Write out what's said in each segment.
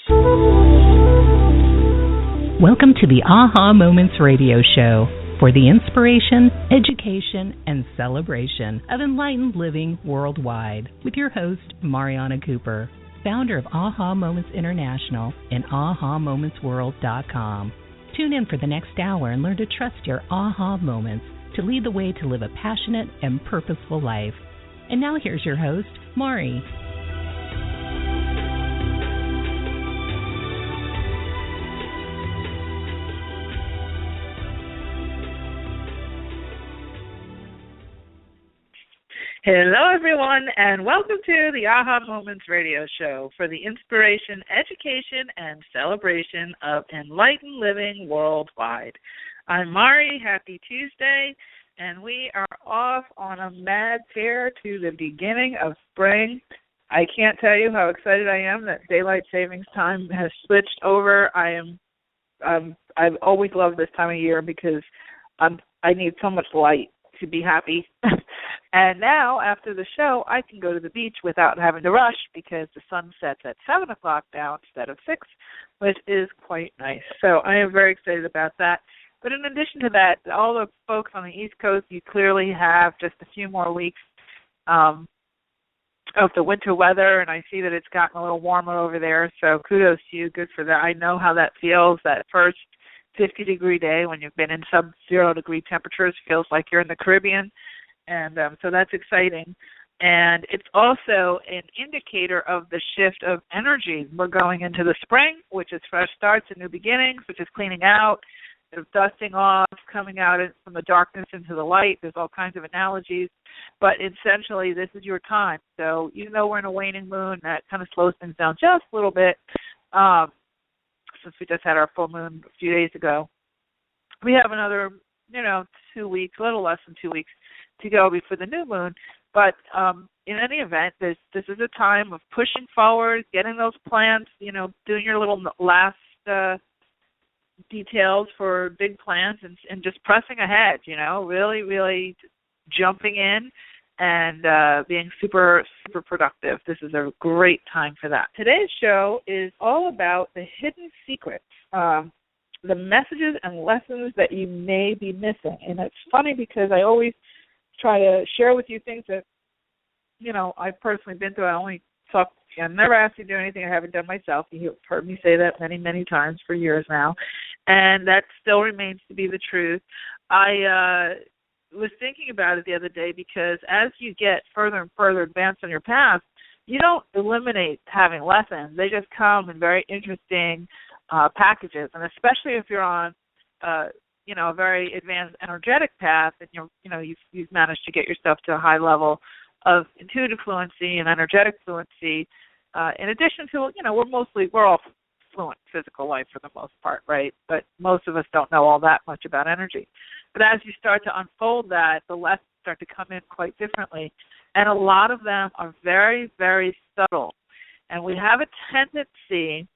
Welcome to the Aha Moments radio show for the inspiration, education, and celebration of enlightened living worldwide with your host, Mariana Cooper, founder of Aha Moments International and AhaMomentsWorld.com. Tune in for the next hour and learn to trust your aha moments to lead the way to live a passionate and purposeful life. And now here's your host, Mari. Hello, everyone, and welcome to the Aha Moments radio show for the inspiration, education, and celebration of enlightened living worldwide. I'm Mari. Happy Tuesday, and we are off on a mad tear to the beginning of spring. I can't tell you how excited I am that daylight savings time has switched over. I've always loved this time of year because I need so much light to be happy. And now, after the show, I can go to the beach without having to rush because the sun sets at 7 o'clock now instead of 6, which is quite nice. So I am very excited about that. But in addition to that, all the folks on the East Coast, you clearly have just a few more weeks of the winter weather, and I see that it's gotten a little warmer over there. So kudos to you. Good for that. I know how that feels, that first 50-degree day when you've been in sub-zero degree temperatures feels like you're in the Caribbean. And so that's exciting. And it's also an indicator of the shift of energy. We're going into the spring, which is fresh starts and new beginnings, which is cleaning out, dusting off, coming out from the darkness into the light. There's all kinds of analogies. But essentially, this is your time. So even though we're in a waning moon, that kind of slows things down just a little bit since we just had our full moon a few days ago. We have another, 2 weeks, a little less than 2 weeks to go before the new moon, but in any event, this is a time of pushing forward, getting those plans, doing your little last details for big plans and just pressing ahead, really, really jumping in and being super, super productive. This is a great time for that. Today's show is all about the hidden secrets, the messages and lessons that you may be missing. And it's funny because I always try to share with you things that, I've personally been through. I never asked you to do anything I haven't done myself. You've heard me say that many, many times for years now. And that still remains to be the truth. I was thinking about it the other day because as you get further and further advanced on your path, you don't eliminate having lessons. They just come in very interesting packages. And especially if you're on a very advanced energetic path, and you've managed to get yourself to a high level of intuitive fluency and energetic fluency. In addition to, we're all fluent in physical life for the most part, right? But most of us don't know all that much about energy. But as you start to unfold that, the lessons start to come in quite differently, and a lot of them are very, very subtle. And we have a tendency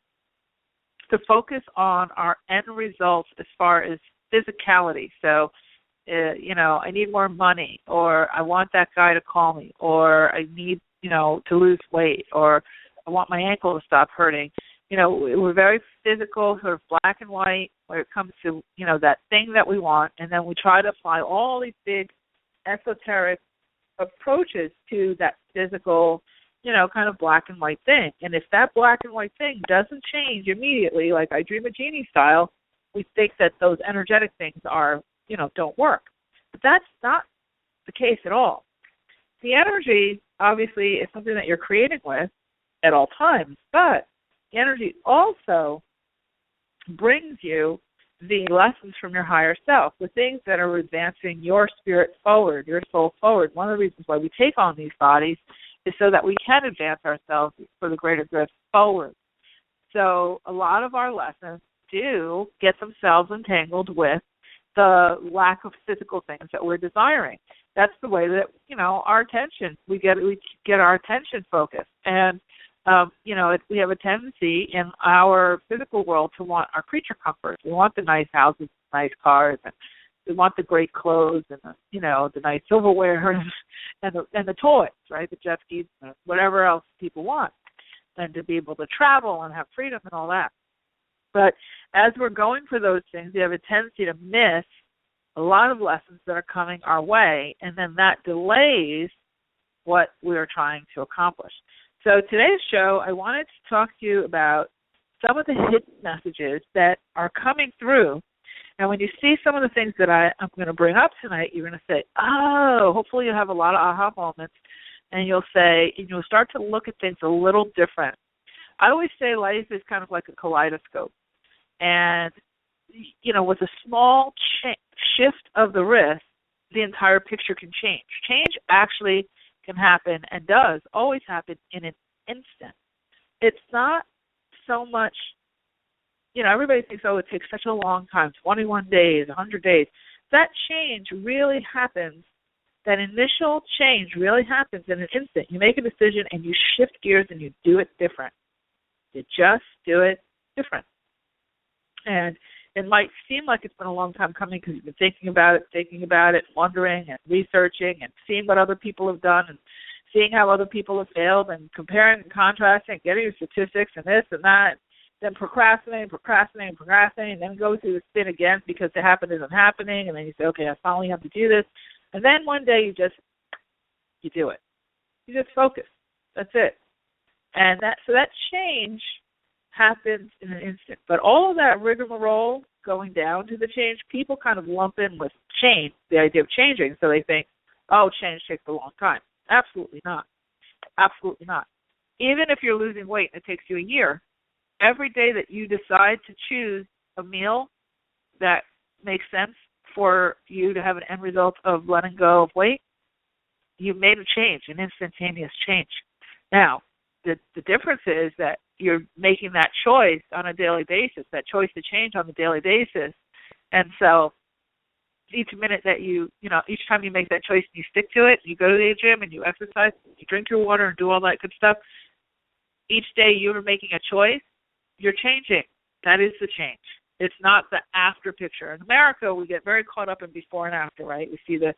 to focus on our end results as far as physicality. So, I need more money, or I want that guy to call me, or I need, to lose weight, or I want my ankle to stop hurting. We're very physical, sort of black and white when it comes to, that thing that we want, and then we try to apply all these big esoteric approaches to that physical, kind of black and white thing. And if that black and white thing doesn't change immediately, like I Dream a Genie style, we think that those energetic things are, don't work. But that's not the case at all. The energy, obviously, is something that you're creating with at all times, but the energy also brings you the lessons from your higher self, the things that are advancing your spirit forward, your soul forward. One of the reasons why we take on these bodies is so that we can advance ourselves for the greater good forward. So a lot of our lessons do get themselves entangled with the lack of physical things that we're desiring. That's the way that, our attention, we get our attention focused. And, we have a tendency in our physical world to want our creature comforts. We want the nice houses, nice cars, and we want the great clothes and the nice silverware and the toys, right? The jet skis, and whatever else people want. and to be able to travel and have freedom and all that. But as we're going for those things, we have a tendency to miss a lot of lessons that are coming our way, and then that delays what we are trying to accomplish. So today's show, I wanted to talk to you about some of the hidden messages that are coming through. And when you see some of the things that I'm going to bring up tonight, you're going to say, oh, hopefully you'll have a lot of aha moments, and you'll start to look at things a little different. I always say life is kind of like a kaleidoscope. And, with a small shift of the wrist, the entire picture can change. Change actually can happen and does always happen in an instant. It's not so much, everybody thinks, it takes such a long time, 21 days, 100 days. That change really happens, that initial change really happens in an instant. You make a decision and you shift gears and you do it different. You just do it different. And it might seem like it's been a long time coming because you've been thinking about it, wondering and researching and seeing what other people have done and seeing how other people have failed and comparing and contrasting and getting your statistics and this and that. Then procrastinating, and then go through the spin again because the happen isn't happening, and then you say, okay, I finally have to do this. And then one day you do it. You just focus. That's it. And that change happens in an instant. But all of that rigmarole going down to the change, people kind of lump in with change, the idea of changing, so they think, change takes a long time. Absolutely not. Absolutely not. Even if you're losing weight and it takes you a year, every day that you decide to choose a meal that makes sense for you to have an end result of letting go of weight, you've made a change, an instantaneous change. Now, the difference is that you're making that choice on a daily basis, that choice to change on a daily basis. And so each minute that each time you make that choice and you stick to it, you go to the gym and you exercise, you drink your water and do all that good stuff, each day you're making a choice, you're changing. That is the change. It's not the after picture. In America, we get very caught up in before and after, right? We see the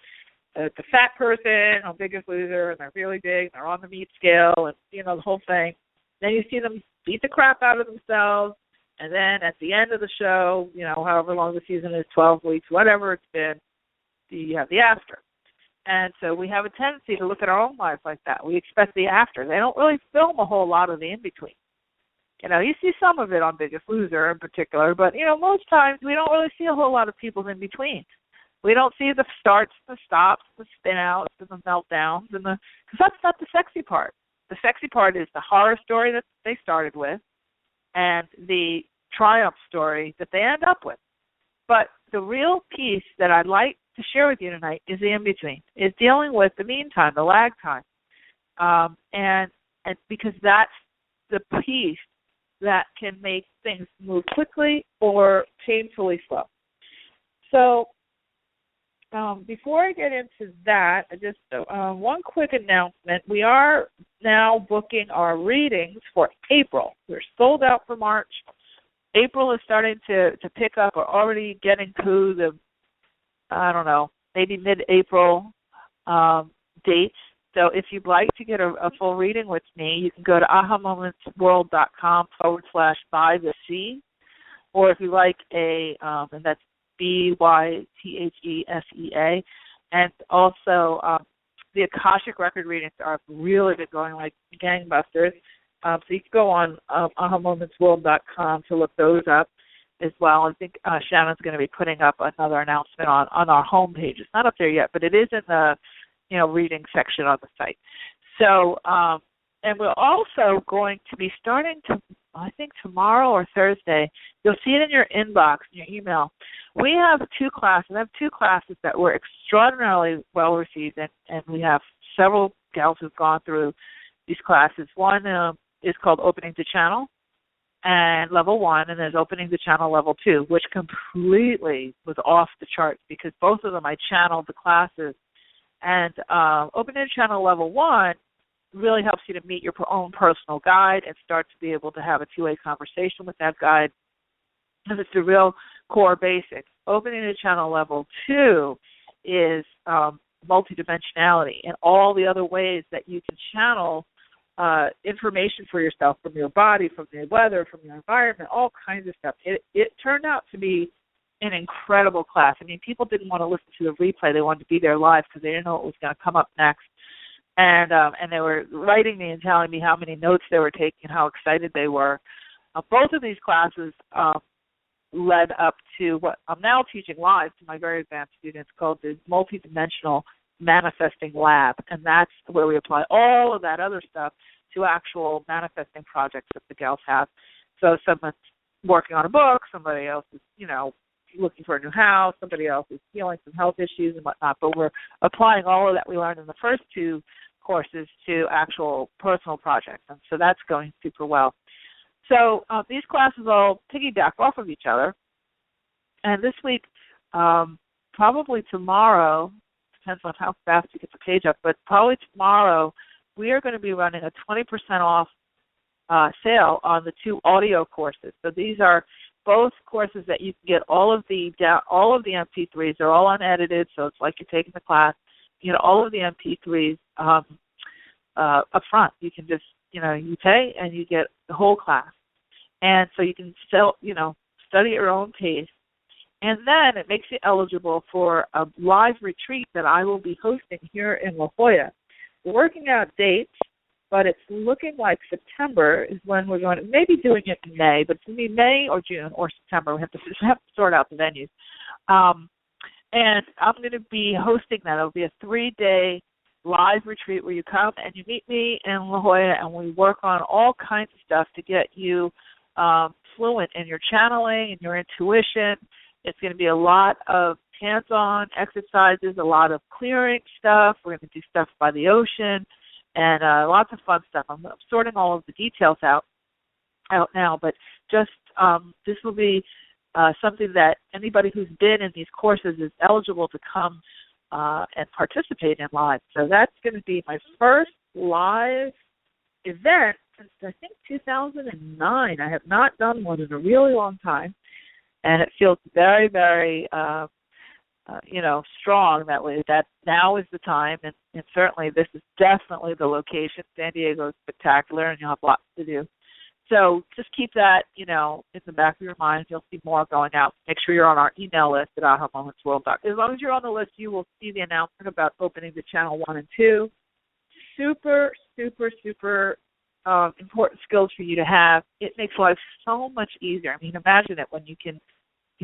fat person on Biggest Loser, and they're really big, and they're on the meat scale, and, the whole thing. Then you see them beat the crap out of themselves, and then at the end of the show, however long the season is, 12 weeks, whatever it's been, you have the after. And so we have a tendency to look at our own life like that. We expect the after. They don't really film a whole lot of the in-between. You see some of it on Biggest Loser in particular, but, most times we don't really see a whole lot of people's in between. We don't see the starts, the stops, the spin-outs, and the meltdowns, because that's not the sexy part. The sexy part is the horror story that they started with and the triumph story that they end up with. But the real piece that I'd like to share with you tonight is the in-between, is dealing with the meantime, the lag time, and because that's the piece that can make things move quickly or painfully slow. So before I get into that, just one quick announcement. We are now booking our readings for April. We're sold out for March. April is starting to pick up. We're already getting to the, maybe mid-April dates. So if you'd like to get a full reading with me, you can go to ahamomentsworld.com/by-the-sea, or if you like and that's BYTHESEA, and also the Akashic Record readings have really been going like gangbusters. So you can go on ahamomentsworld.com to look those up as well. I think Shannon's going to be putting up another announcement on our homepage. It's not up there yet, but it is in the reading section on the site. So, and we're also going to be starting to, I think tomorrow or Thursday, you'll see it in your inbox, in your email. We have two classes. I have two classes that were extraordinarily well received, and we have several gals who've gone through these classes. One is called Opening the Channel, and level 1, and there's Opening the Channel level 2, which completely was off the charts because both of them I channeled the classes. And Opening the Channel level 1 really helps you to meet your own personal guide and start to be able to have a two-way conversation with that guide. And it's the real core basics. Opening the Channel level 2 is multidimensionality and all the other ways that you can channel information for yourself from your body, from the weather, from your environment, all kinds of stuff. It turned out to be an incredible class. I mean, people didn't want to listen to the replay. They wanted to be there live because they didn't know what was going to come up next. And they were writing me and telling me how many notes they were taking and how excited they were. Both of these classes led up to what I'm now teaching live to my very advanced students, called the Multidimensional Manifesting Lab. And that's where we apply all of that other stuff to actual manifesting projects that the gals have. So someone's working on a book, somebody else is, looking for a new house, somebody else is healing some health issues and whatnot, but we're applying all of that we learned in the first two courses to actual personal projects, and so that's going super well. So these classes all piggyback off of each other, and this week, probably tomorrow, depends on how fast you get the page up, but probably tomorrow we are going to be running a 20% off sale on the two audio courses. So these are both courses that you can get all of the MP3s. They're all unedited, so it's like you're taking the class. You get all of the MP3s up front. You can just, you pay and you get the whole class. And so you can still, study at your own pace. And then it makes you eligible for a live retreat that I will be hosting here in La Jolla. We're working out dates, but it's looking like September is when we're going to, maybe doing it in May, but it's going to be May or June or September. We have to sort out the venues. And I'm going to be hosting that. It'll be a 3-day live retreat where you come and you meet me in La Jolla, and we work on all kinds of stuff to get you fluent in your channeling and your intuition. It's going to be a lot of hands-on exercises, a lot of clearing stuff. We're going to do stuff by the ocean. And lots of fun stuff. I'm sorting all of the details out now, but just this will be something that anybody who's been in these courses is eligible to come and participate in live. So that's going to be my first live event since, I think, 2009. I have not done one in a really long time, and it feels very, very strong that way, that now is the time, and certainly this is definitely the location. San Diego is spectacular, and you'll have lots to do. So just keep that, in the back of your mind. You'll see more going out. Make sure you're on our email list at ahamomentsworld.com. As long as you're on the list, you will see the announcement about opening the channel 1 and 2. Super, super, super important skills for you to have. It makes life so much easier. I mean, imagine it when you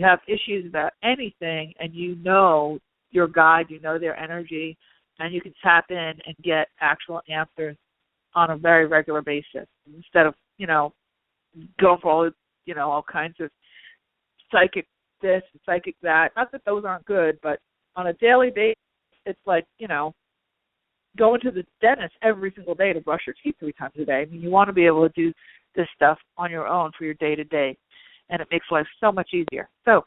have issues about anything and you know your guide, you know their energy, and you can tap in and get actual answers on a very regular basis instead of, going for all kinds of psychic this and psychic that. Not that those aren't good, but on a daily basis, it's like, going to the dentist every single day to brush your teeth 3 times a day. I mean, you want to be able to do this stuff on your own for your day-to-day, and it makes life so much easier. So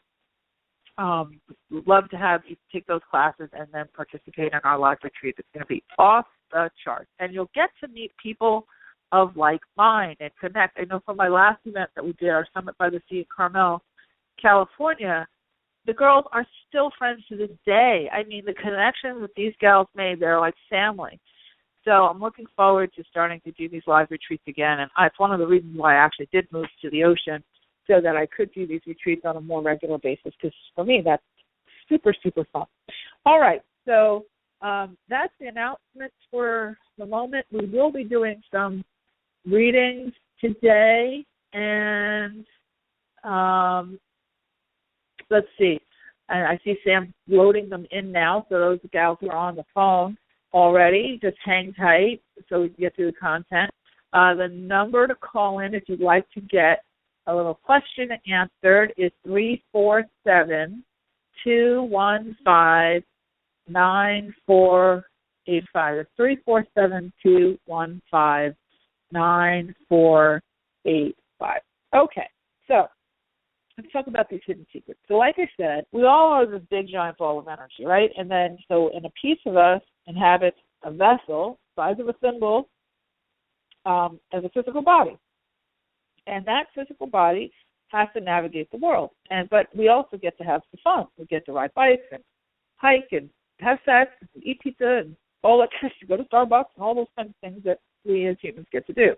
we'd love to have you take those classes and then participate in our live retreat. It's going to be off the charts. And you'll get to meet people of like mind and connect. I know from my last event that we did, our Summit by the Sea in Carmel, California, the girls are still friends to this day. I mean, the connections that these gals made, they're like family. So I'm looking forward to starting to do these live retreats again. And it's one of the reasons why I actually did move to the ocean, so that I could do these retreats on a more regular basis, because for me, that's super, super fun. All right, so that's the announcements for the moment. We will be doing some readings today, and let's see. I see Sam loading them in now, so those gals who are on the phone already, just hang tight so we can get to the content. The number to call in if you'd like to get a little question answered is 347-215-9485. 347-215-9485. Okay, so let's talk about these hidden secrets. So like I said, we all are this big giant ball of energy, right? And then so in a piece of us inhabits a vessel, size of a thimble, as a physical body. And that physical body has to navigate the world. But we also get to have some fun. We get to ride bikes and hike and have sex and eat pizza and all that kind of stuff. Go to Starbucks and all those kinds of things that we as humans get to do.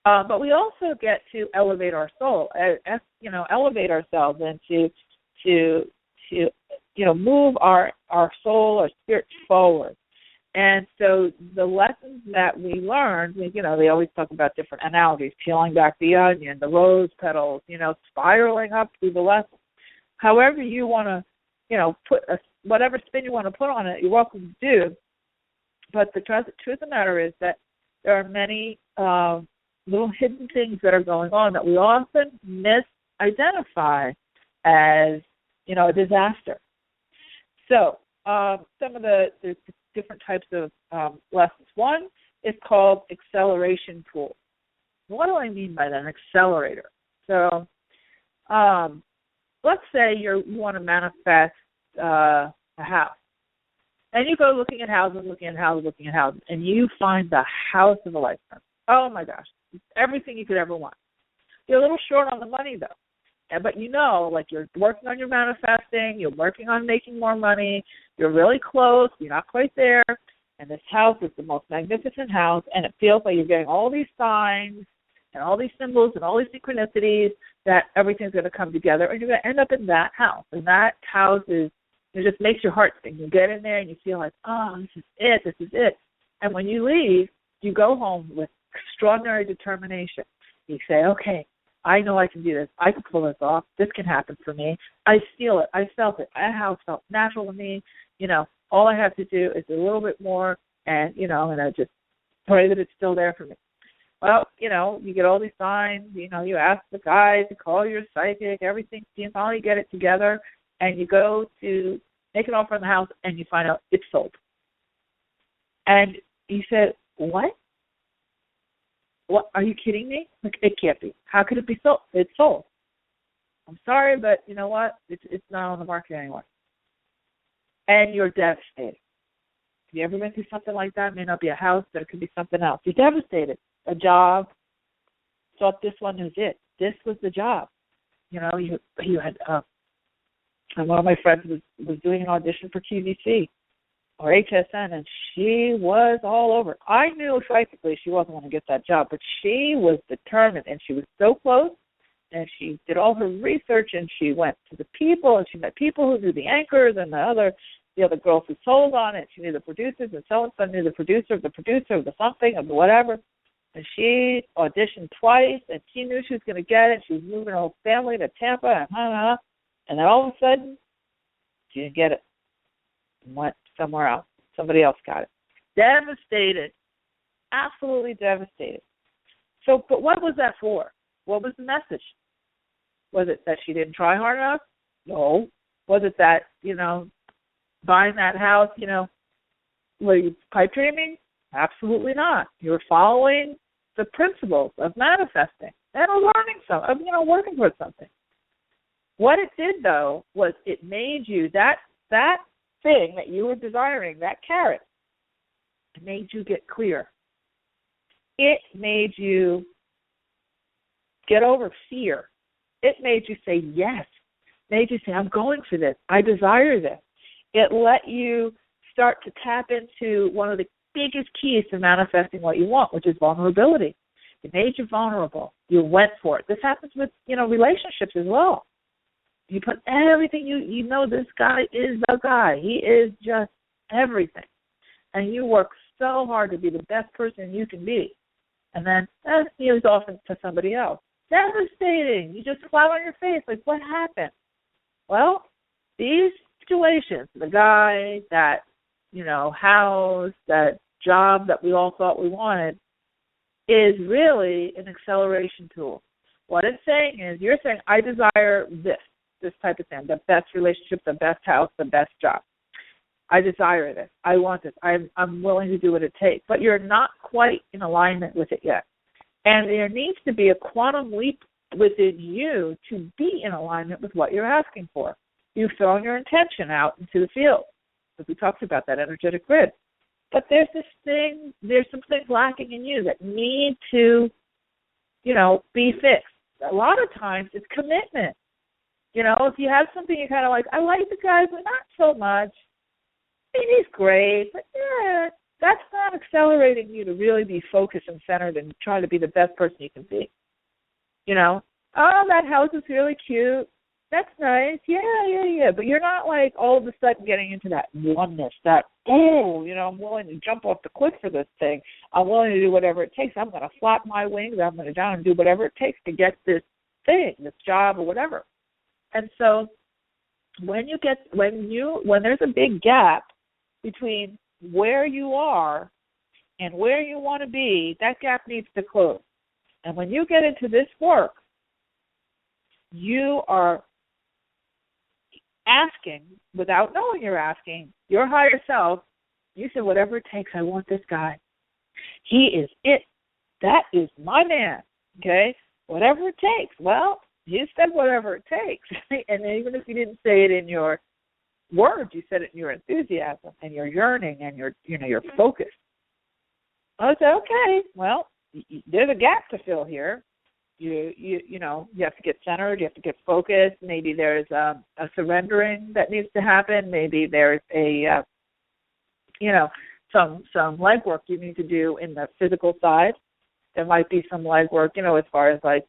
But we also get to elevate our soul, elevate ourselves, and to move our soul, our spirit forward. And so the lessons that we learned, they always talk about different analogies: peeling back the onion, the rose petals, spiraling up through the lessons. However you want to, put whatever spin you want to put on it, you're welcome to do. But the truth of the matter is that there are many little hidden things that are going on that we often misidentify as, a disaster. So some of the different types of lessons. One is called acceleration tool. What do I mean by that? An accelerator. So let's say you want to manifest a house. And you go looking at houses, and you find the house of a lifetime. Oh, my gosh. It's everything you could ever want. You're a little short on the money, though. But you're working on your manifesting, you're working on making more money, you're really close, you're not quite there, and this house is the most magnificent house, and it feels like you're getting all these signs and all these symbols and all these synchronicities that everything's going to come together, and you're going to end up in that house. And that house it just makes your heart sing. You get in there and you feel like, oh, this is it. And when you leave, you go home with extraordinary determination. You say, okay, I know I can do this. I can pull this off. This can happen for me. I feel it. I felt it. How it felt natural to me. All I have to do is a little bit more, and I just pray that it's still there for me. Well, you get all these signs. You ask the guy to call your psychic. Everything. You finally get it together, and you go to make an offer on the house, and you find out it's sold. And you said, what? What, are you kidding me? It can't be. How could it be sold? It's sold. I'm sorry, but you know what? It's not on the market anymore. And you're devastated. Have you ever been through something like that? It may not be a house, but it could be something else. You're devastated. A job. Thought this one was it. This was the job. You had and one of my friends was doing an audition for QVC or HSN, and she was all over. I knew psychically she wasn't going to get that job, but she was determined, and she was so close, and she did all her research, and she went to the people, and she met people who knew the anchors and the other girls who sold on it. She knew the producers, and so-and-so knew the producer of the something, of the whatever. And she auditioned twice, and she knew she was going to get it. She was moving her whole family to Tampa, and then all of a sudden, she didn't get it. And went somewhere else. Somebody else got it. Devastated. Absolutely devastated. So, but what was that for? What was the message? Was it that she didn't try hard enough? No. Was it that, buying that house, were you pipe dreaming? Absolutely not. You were following the principles of manifesting and learning something, working towards something. What it did, though, was it made you, that thing that you were desiring, that carrot, it made you get clear. It made you get over fear. It made you say yes. It made you say, I'm going for this. I desire this. It let you start to tap into one of the biggest keys to manifesting what you want, which is vulnerability. It made you vulnerable. You went for it. This happens with, relationships as well. You put everything, this guy is the guy. He is just everything. And you work so hard to be the best person you can be. And then that's used often to somebody else. Devastating. You just flat on your face. Like, what happened? Well, these situations, the guy, that, house, that job that we all thought we wanted, is really an acceleration tool. What it's saying is, you're saying, I desire this type of thing, the best relationship, the best house, the best job. I desire this. I want this. I'm willing to do what it takes. But you're not quite in alignment with it yet. And there needs to be a quantum leap within you to be in alignment with what you're asking for. You've thrown your intention out into the field, as we talked about, that energetic grid. But there's some things lacking in you that need to, be fixed. A lot of times it's commitment. If you have something you kind of like, I like the guy, but not so much. I mean, he's great, but that's not accelerating you to really be focused and centered and trying to be the best person you can be. You know, oh, that house is really cute. That's nice. Yeah. But you're not like all of a sudden getting into that oneness, that, oh, you know, I'm willing to jump off the cliff for this thing. I'm willing to do whatever it takes. I'm going to flap my wings. I'm going to down and do whatever it takes to get this thing, this job or whatever. And so when there's a big gap between where you are and where you want to be, that gap needs to close. And when you get into this work, you are asking, without knowing you're asking, your higher self, you say, whatever it takes, I want this guy. He is it. That is my man, okay? Whatever it takes. Well, you said whatever it takes. And even if you didn't say it in your words, you said it in your enthusiasm and your yearning and your focus. I said, okay, well, there's a gap to fill here. You have to get centered. You have to get focused. Maybe there's a surrendering that needs to happen. Maybe there's some legwork you need to do in the physical side. There might be some legwork, as far as like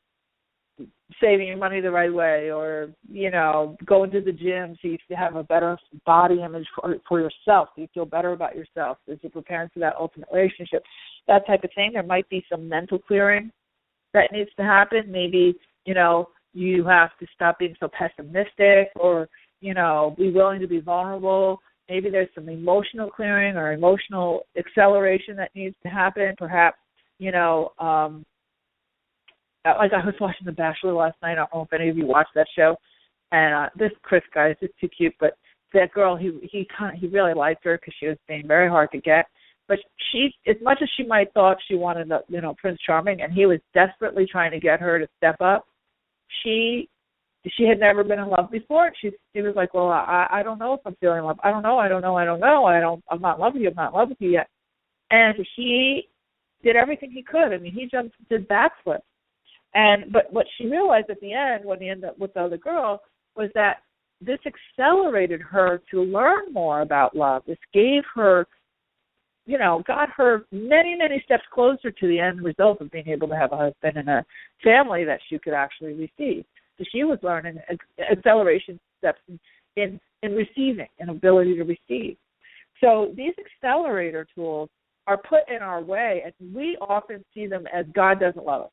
saving your money the right way, or going to the gym so you have a better body image for yourself, so you feel better about yourself as you're preparing for that ultimate relationship. That type of thing. There might be some mental clearing that needs to happen. Maybe, you have to stop being so pessimistic, or, be willing to be vulnerable. Maybe there's some emotional clearing or emotional acceleration that needs to happen. Perhaps, like I was watching The Bachelor last night. I don't know if any of you watched that show. And this Chris guy is just too cute. But that girl, he really liked her because she was being very hard to get. But she, as much as she might thought she wanted, Prince Charming, and he was desperately trying to get her to step up, she had never been in love before. She was like, well, I don't know if I'm feeling love. I don't know. I'm not in love with you. I'm not in love with you yet. And he did everything he could. I mean, he did backflips. But what she realized at the end, when he ended up with the other girl, was that this accelerated her to learn more about love. This gave her, got her many, many steps closer to the end result of being able to have a husband and a family that she could actually receive. So she was learning acceleration steps in receiving, an ability to receive. So these accelerator tools are put in our way, and we often see them as God doesn't love us.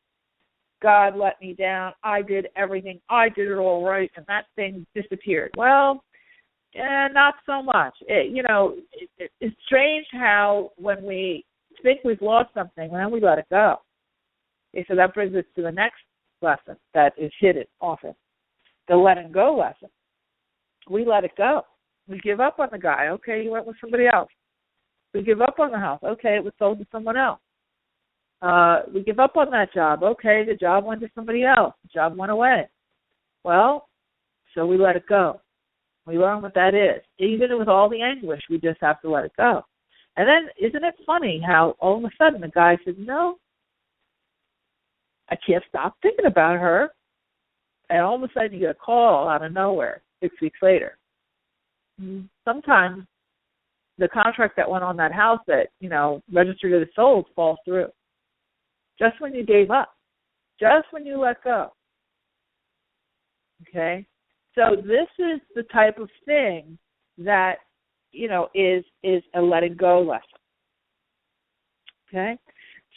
God let me down. I did everything. I did it all right, and that thing disappeared. Well, not so much. It's strange how when we think we've lost something, then we let it go. Okay, so that brings us to the next lesson that is hidden often, the letting go lesson. We let it go. We give up on the guy. Okay, he went with somebody else. We give up on the house. Okay, it was sold to someone else. We give up on that job. Okay, the job went to somebody else. The job went away. Well, so we let it go. We learn what that is. Even with all the anguish, we just have to let it go. And then, isn't it funny how all of a sudden the guy says, no, I can't stop thinking about her. And all of a sudden you get a call out of nowhere 6 weeks later. Sometimes the contract that went on that house that, registered as sold falls through. Just when you gave up. Just when you let go. Okay? So this is the type of thing that, is a letting go lesson. Okay?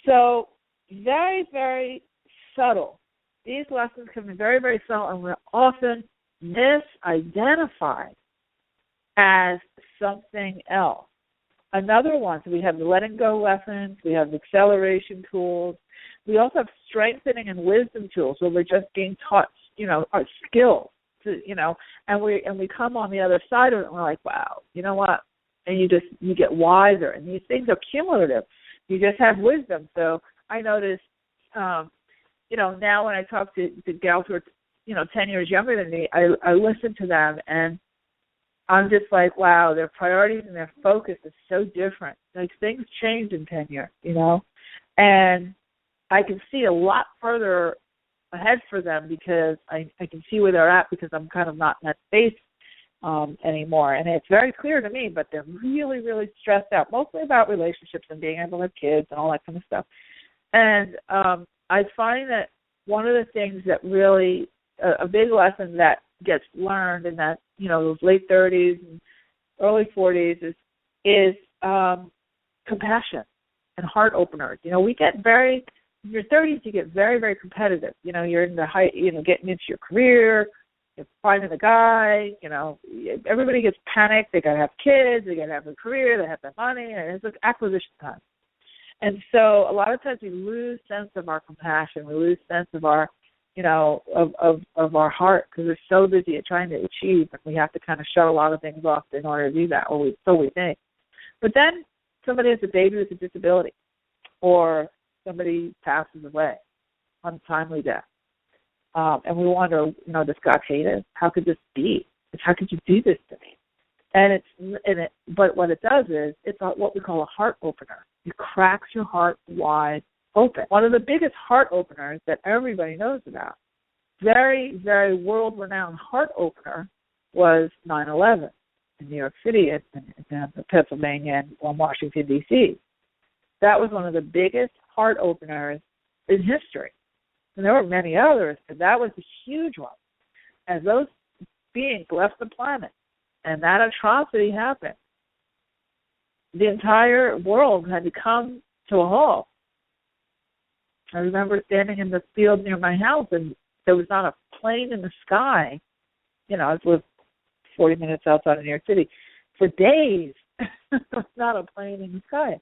So very, very subtle. These lessons can be very, very subtle, and we're often misidentified as something else. Another one, so we have the letting go lessons, we have the acceleration tools, we also have strengthening and wisdom tools where we're just being taught, our skills, and we come on the other side of it and we're like, wow, you know what? And you get wiser, and these things are cumulative. You just have wisdom. So I notice, now when I talk to gals who are, 10 years younger than me, I listen to them, and I'm just like, wow, their priorities and their focus is so different. Like, things change in 10 years, and I can see a lot further ahead for them because I can see where they're at because I'm kind of not in that space anymore. And it's very clear to me, but they're really, really stressed out, mostly about relationships and being able to have kids and all that kind of stuff. And I find that one of the things that really, a big lesson that gets learned in that, those late 30s and early 40s is compassion and heart openers. We get in your 30s, you get very, very competitive. You're in the height, getting into your career, you're finding a guy, everybody gets panicked. They got to have kids, they got to have a career, they have the money, and it's like acquisition time. And so a lot of times we lose sense of our compassion. We lose sense of our, of our heart, because we're so busy at trying to achieve, and we have to kind of shut a lot of things off in order to do that, or so we think. But then somebody has a baby with a disability, or somebody passes away, untimely death. And we wonder, does God hate us? How could this be? How could you do this to me? But what it does is it's what we call a heart opener. It cracks your heart wide open. One of the biggest heart openers that everybody knows about, very, very world-renowned heart opener, was 9/11 in New York City, in Pennsylvania, and Washington, D.C. That was one of the biggest heart openers in history. And there were many others, but that was a huge one. As those beings left the planet and that atrocity happened, the entire world had to come to a halt. I remember standing in the field near my house, and there was not a plane in the sky. I lived 40 minutes outside of New York City. For days, there was not a plane in the sky.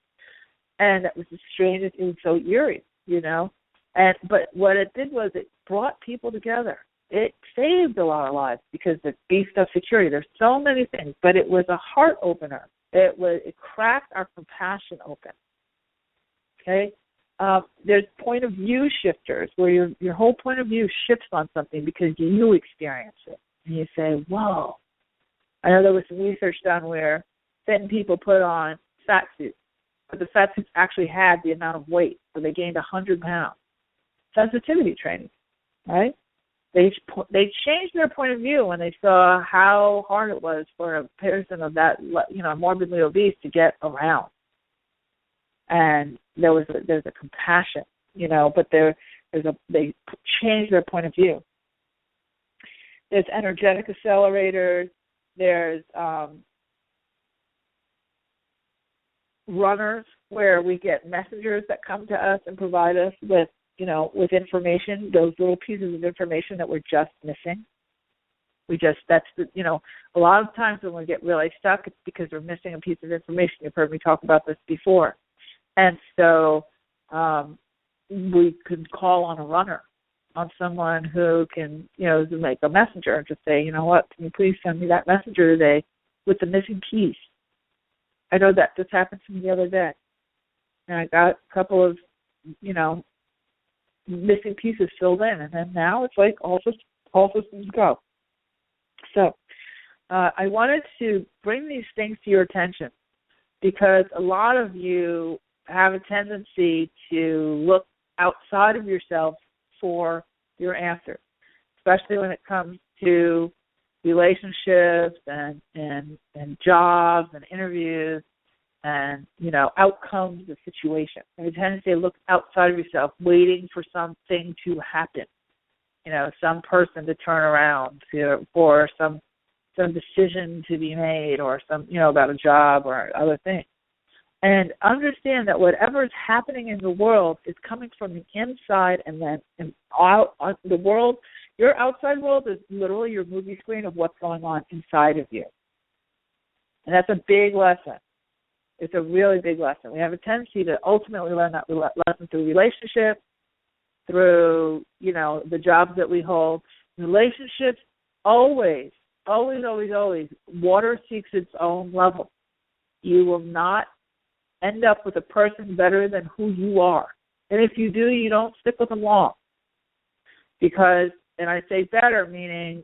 And it was the strangest, it was so eerie, But what it did was it brought people together. It saved a lot of lives because it beefed up security. There's so many things, but it was a heart opener. It cracked our compassion open. Okay? There's point of view shifters where your whole point of view shifts on something because you experience it. And you say, whoa. I know there was some research done where thin people put on fat suits, but the fat suits actually had the amount of weight, so they gained 100 pounds. Sensitivity training, right? They changed their point of view when they saw how hard it was for a person of that, morbidly obese to get around. And there's a compassion, but they changed their point of view. There's energetic accelerators. There's runners, where we get messengers that come to us and provide us with information, those little pieces of information that we're just missing. A lot of times when we get really stuck, it's because we're missing a piece of information. You've heard me talk about this before. And so we could call on a runner, on someone who can, make a messenger and just say, you know what, can you please send me that messenger today with the missing piece? I know that this happened to me the other day. And I got a couple of, missing pieces filled in, and then now it's like all systems go. So I wanted to bring these things to your attention because a lot of you have a tendency to look outside of yourself for your answers, especially when it comes to relationships and jobs and interviews and, outcomes of situation. There's a tendency to look outside of yourself, waiting for something to happen, some person to turn around or some decision to be made or about a job or other things. And understand that whatever is happening in the world is coming from the inside and then out the world. Your outside world is literally your movie screen of what's going on inside of you. And that's a big lesson. It's a really big lesson. We have a tendency to ultimately learn that lesson through relationships, through, the jobs that we hold. Relationships, always, water seeks its own level. You will not end up with a person better than who you are. And if you do, you don't stick with them long. Because, and I say better, meaning,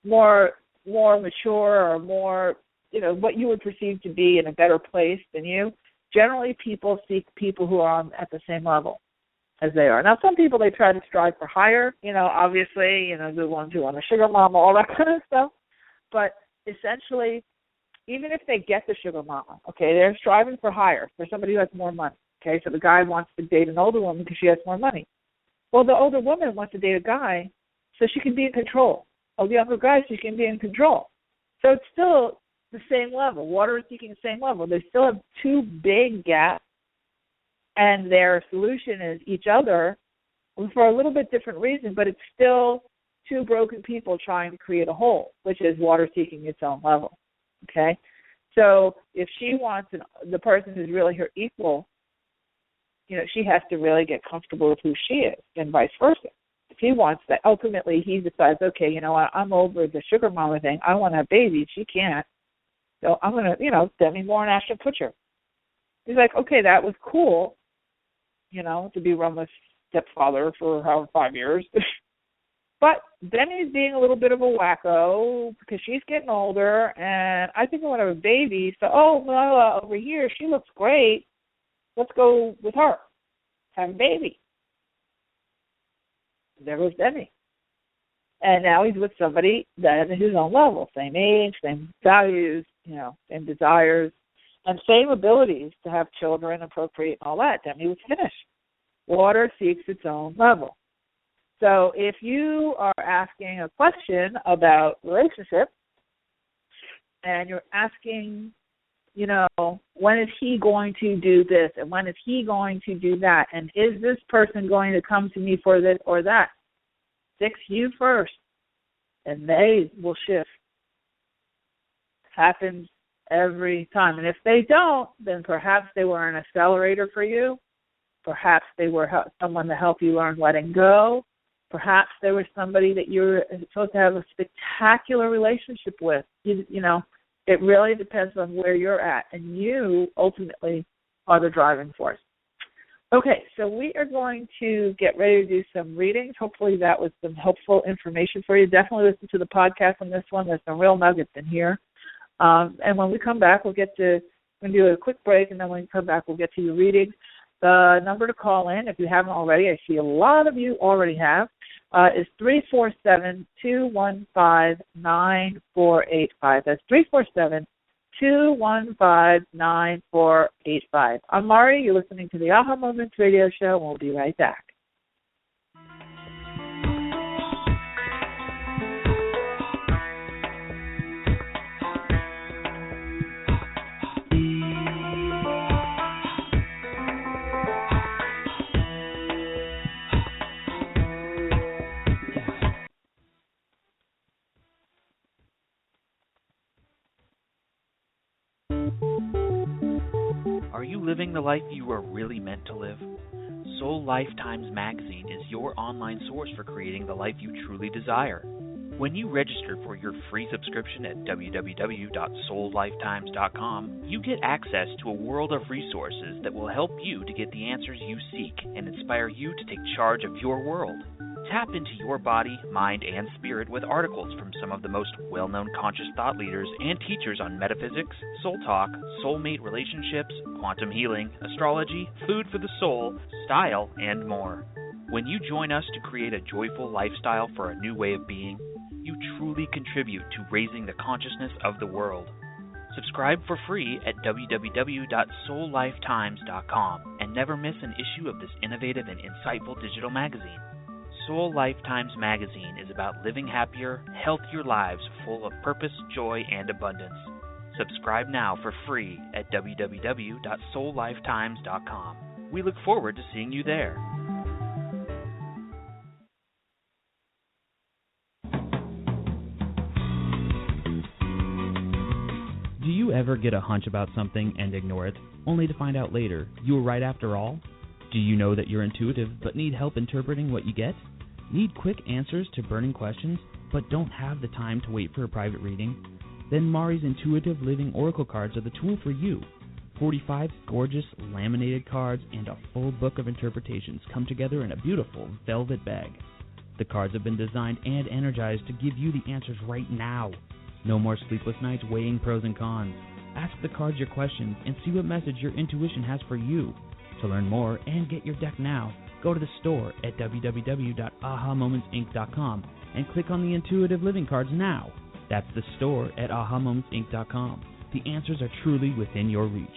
more mature or more, what you would perceive to be in a better place than you. Generally, people seek people who are at the same level. as they are. Now, some people, they try to strive for higher, obviously, the ones who want a sugar mama, all that kind of stuff. But essentially, even if they get the sugar mama, okay, they're striving for higher, for somebody who has more money. Okay, so the guy wants to date an older woman because she has more money. Well, the older woman wants to date a guy so she can be in control. Of the younger guy, she can be in control. So it's still the same level. Water is seeking the same level. They still have two big gaps, and their solution is each other for a little bit different reason, but it's still two broken people trying to create a whole, which is water seeking its own level. Okay? So if she wants the person who's really her equal, she has to really get comfortable with who she is, and vice versa. If he wants that, ultimately he decides, okay, I'm over the sugar mama thing. I want to have babies. She can't. So I'm going to, Demi Moore and Ashton Kutcher. He's like, okay, that was cool, to be Roma's stepfather for 5 years. But Demi's being a little bit of a wacko because she's getting older, and I think I want to have a baby. So, over here, she looks great. Let's go with her. Have a baby. There goes Demi. And now he's with somebody that is at his own level. Same age, same values, same desires, and same abilities to have children and procreate and all that. Demi was finished. Water seeks its own level. So if you are asking a question about relationships and you're asking, when is he going to do this and when is he going to do that, and is this person going to come to me for this or that? Fix you first, and they will shift. Happens every time. And if they don't, then perhaps they were an accelerator for you. Perhaps they were someone to help you learn letting go. Perhaps there was somebody that you're supposed to have a spectacular relationship with. It really depends on where you're at, and you ultimately are the driving force. Okay, so we are going to get ready to do some readings. Hopefully that was some helpful information for you. Definitely listen to the podcast on this one. There's some real nuggets in here. And when we come back, we're going to do a quick break, and then when we come back, we'll get to your readings. The number to call in, if you haven't already, I see a lot of you already have, is 347-215-9485. That's 347-215-9485. I'm Mari. You're listening to the Aha Moments radio show, and we'll be right back. Are you living the life you were really meant to live? Soul Lifetimes Magazine is your online source for creating the life you truly desire. When you register for your free subscription at www.soullifetimes.com, you get access to a world of resources that will help you to get the answers you seek and inspire you to take charge of your world. Tap into your body, mind, and spirit with articles from some of the most well-known conscious thought leaders and teachers on metaphysics, soul talk, soulmate relationships, quantum healing, astrology, food for the soul, style, and more. When you join us to create a joyful lifestyle for a new way of being, you truly contribute to raising the consciousness of the world. Subscribe for free at www.soullifetimes.com and never miss an issue of this innovative and insightful digital magazine. Soul Lifetimes Magazine is about living happier, healthier lives full of purpose, joy, and abundance. Subscribe now for free at www.soullifetimes.com. We look forward to seeing you there. Do you ever get a hunch about something and ignore it, only to find out later you were right after all? Do you know that you're intuitive but need help interpreting what you get? Need quick answers to burning questions but don't have the time to wait for a private reading? Then Mari's Intuitive Living Oracle cards are the tool for you. 45 gorgeous laminated cards and a full book of interpretations come together in a beautiful velvet bag. The cards have been designed and energized to give you the answers right now. No more sleepless nights weighing pros and cons. Ask the cards your questions and see what message your intuition has for you. To learn more and get your deck now, Go to the store at www.ahamomentsinc.com and click on the Intuitive Living cards now. That's the store at ahamomentsinc.com. The answers are truly within your reach.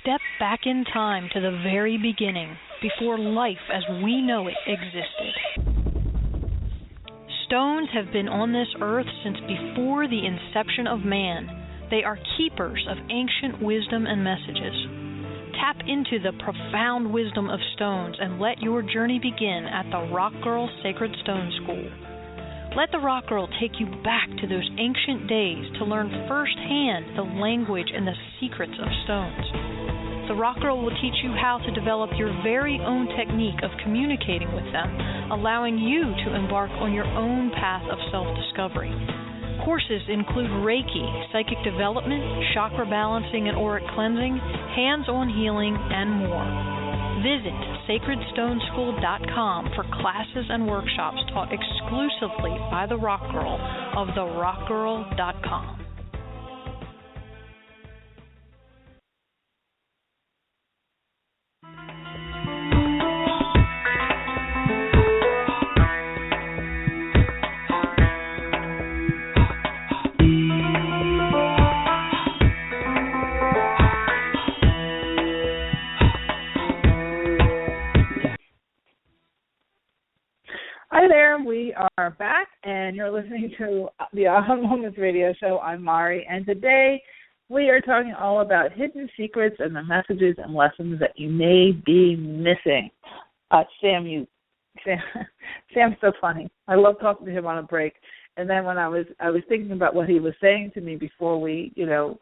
Step back in time to the very beginning, before life as we know it existed. Stones have been on this earth since before the inception of man. They are keepers of ancient wisdom and messages. Tap into the profound wisdom of stones and let your journey begin at the Rock Girl Sacred Stone School. Let the Rock Girl take you back to those ancient days to learn firsthand the language and the secrets of stones. The Rock Girl will teach you how to develop your very own technique of communicating with them, allowing you to embark on your own path of self-discovery. Courses include Reiki, psychic development, chakra balancing and auric cleansing, hands-on healing, and more. Visit sacredstoneschool.com for classes and workshops taught exclusively by the Rock Girl of therockgirl.com. Hi there, we are back, and you're listening to the Aha Moments radio show. I'm Mari, and today we are talking all about hidden secrets and the messages and lessons that you may be missing. Sam's so funny. I love talking to him on a break. And then when I was thinking about what he was saying to me before we,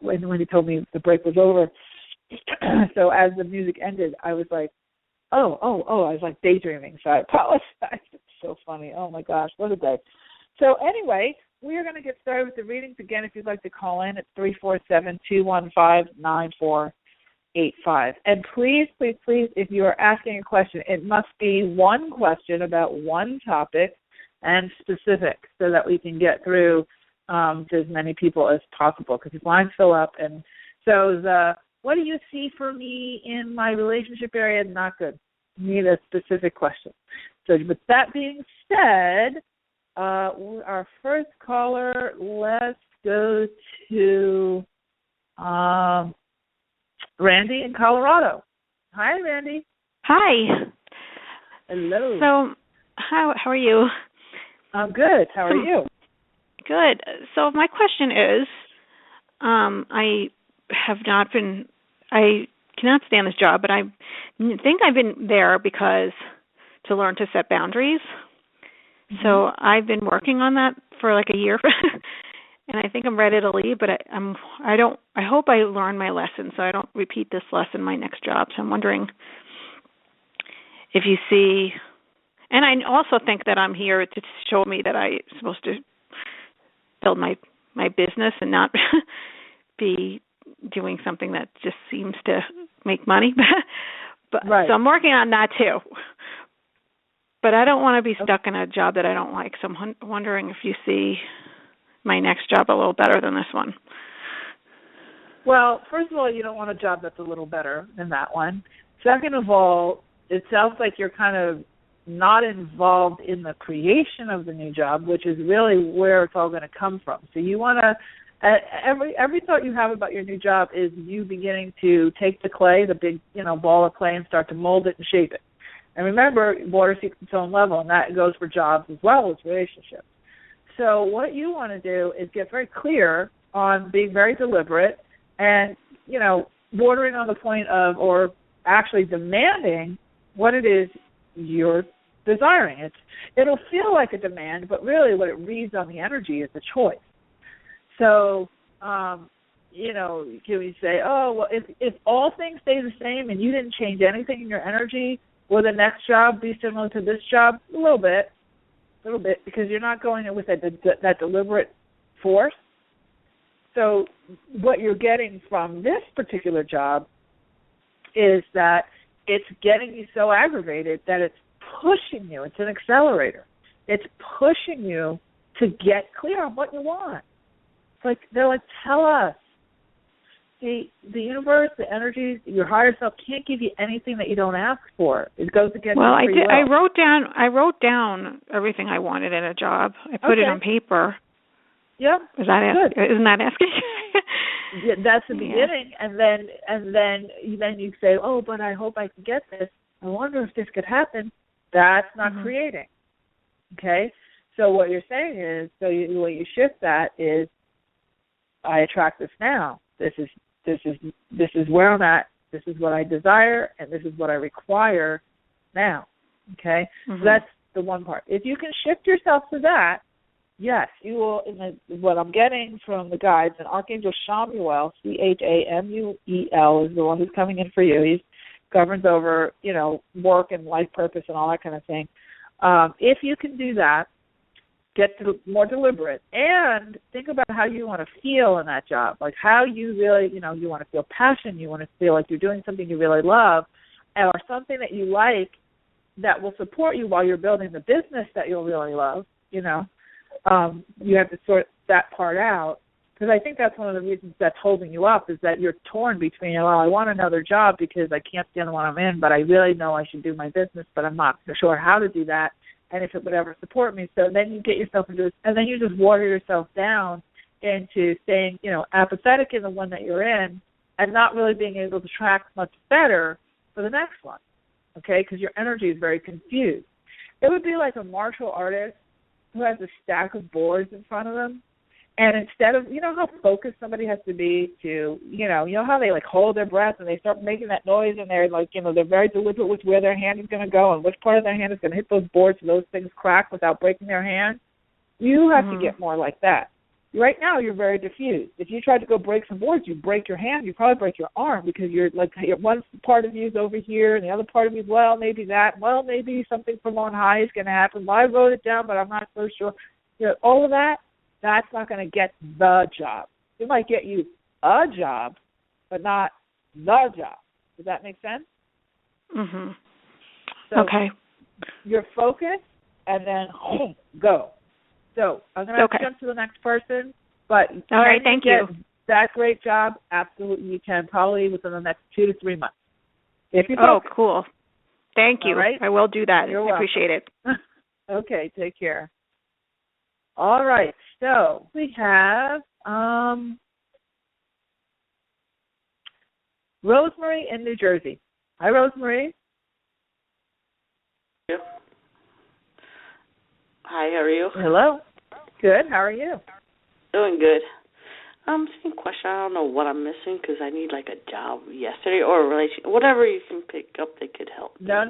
when he told me the break was over. So as the music ended, I was like, I was like daydreaming, so I apologize. It's so funny. Oh, my gosh, what a day. So anyway, we are going to get started with the readings. Again, if you'd like to call in, it's 347-215-9485. And please, please, please, if you are asking a question, it must be one question about one topic and specific so that we can get through to as many people as possible because these lines fill up. And so what do you see for me in my relationship area? Not good. Need a specific question. So with that being said, our first caller, let's go to Randy in Colorado. Hi, Randy. Hi. Hello. So how are you? I'm good. How are you? Good. So my question is, I cannot stand this job, but I think I've been there because to learn to set boundaries. Mm-hmm. So I've been working on that for like a year, and I think I'm ready to leave. But I hope I learn my lesson so I don't repeat this lesson in my next job. So I'm wondering if you see, and I also think that I'm here to show me that I'm supposed to build my business and not be doing something that just seems to make money. But right. So I'm working on that too. But I don't want to be stuck in a job that I don't like. So I'm wondering if you see my next job a little better than this one. Well, first of all, you don't want a job that's a little better than that one. Second of all, it sounds like you're kind of not involved in the creation of the new job, which is really where it's all going to come from. So you want to, every thought you have about your new job is you beginning to take the clay, the big, ball of clay, and start to mold it and shape it. And remember, water seeks its own level, and that goes for jobs as well as relationships. So what you want to do is get very clear on being very deliberate and, bordering on the point of, or actually demanding what it is you're desiring. It'll feel like a demand, but really what it reads on the energy is a choice. So, can we say, if all things stay the same and you didn't change anything in your energy, will the next job be similar to this job? A little bit, because you're not going in with that deliberate force. So what you're getting from this particular job is that it's getting you so aggravated that it's pushing you. It's an accelerator. It's pushing you to get clear on what you want. It's like, they're like, tell us. See, the universe, the energies, your higher self can't give you anything that you don't ask for. It goes against Well, your free will. I wrote down everything I wanted in a job. I put it on paper. Yeah. Isn't that asking? Yeah, that's the beginning, and then you say, oh, but I hope I can get this. I wonder if this could happen. That's not creating. Okay? So what you're saying is, the way you shift that is, I attract this now. This is where I'm at. This is what I desire, and this is what I require now. Okay? So that's the one part. If you can shift yourself to that, yes, you will. What I'm getting from the guides, and Archangel Chamuel, Chamuel, is the one who's coming in for you. He governs over, work and life purpose and all that kind of thing. If you can do that, get more deliberate, and think about how you want to feel in that job, like how you really, you want to feel passion, you want to feel like you're doing something you really love, or something that you like that will support you while you're building the business that you'll really love, You have to sort that part out, because I think that's one of the reasons that's holding you up, is that you're torn between, well, I want another job because I can't stand the one I'm in, but I really know I should do my business, but I'm not sure how to do that, and if it would ever support me. So then you get yourself into this, and then you just water yourself down into staying, apathetic in the one that you're in and not really being able to track much better for the next one, okay, because your energy is very confused. It would be like a martial artist who has a stack of boards in front of them, and instead of, how focused somebody has to be to, how they, hold their breath and they start making that noise, and they're, they're very deliberate with where their hand is going to go and which part of their hand is going to hit those boards so those things crack without breaking their hand. You have to get more like that. Right now, you're very diffused. If you tried to go break some boards, you break your hand, you probably break your arm, because you're one part of you is over here and the other part of you is, maybe something from on high is going to happen. Well, I wrote it down, but I'm not so sure. All of that, that's not going to get the job. It might get you a job, but not the job. Does that make sense? So okay. You're focused, and then go. So I'm going to jump to the next person, but all right, thank you. That great job, absolutely you can, probably within the next 2 to 3 months. If you cool. Thank you. All right. I will do that. You're welcome. Appreciate it. Okay, take care. All right, so we have Rosemary in New Jersey. Hi, Rosemary. Yep. Hi, how are you? Hello. Good, how are you? Doing good. Same question. I don't know what I'm missing, because I need, a job yesterday or a relationship. Whatever you can pick up that could help. No.